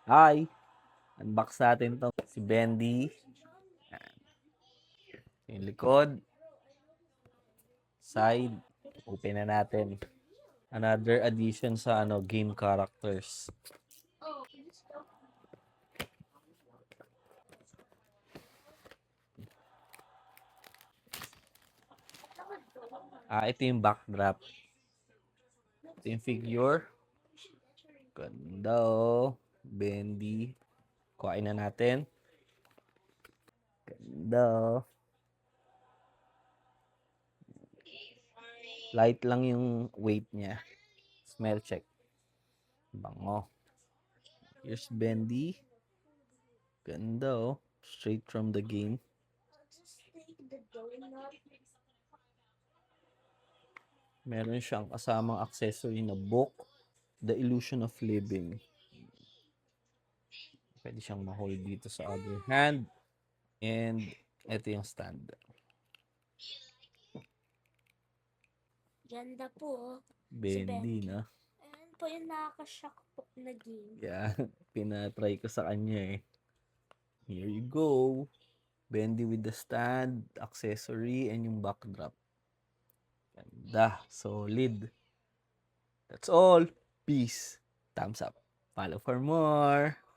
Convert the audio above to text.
Hi! Unbox natin to si Bendy. Yung likod. Side. Open na natin. Another addition sa game characters. Ito yung backdrop. Ito yung figure. Ganda Bendy. Kuhain na natin. Ganda Light lang yung weight niya. Smell check. Bango. Here's Bendy. Ganda Straight from the game. Meron siyang kasamang accessory na book. The Illusion of Living. Pwede siyang ma-hold dito sa other hand. And ito yung stand. Ganda po. Bendy, na. Ayan po yung nakaka-shock po na game. Yeah, pinatry ko sa kanya eh. Here you go. Bendy with the stand, accessory, and yung backdrop. Ganda. Solid. That's all. Peace. Thumbs up. Follow for more.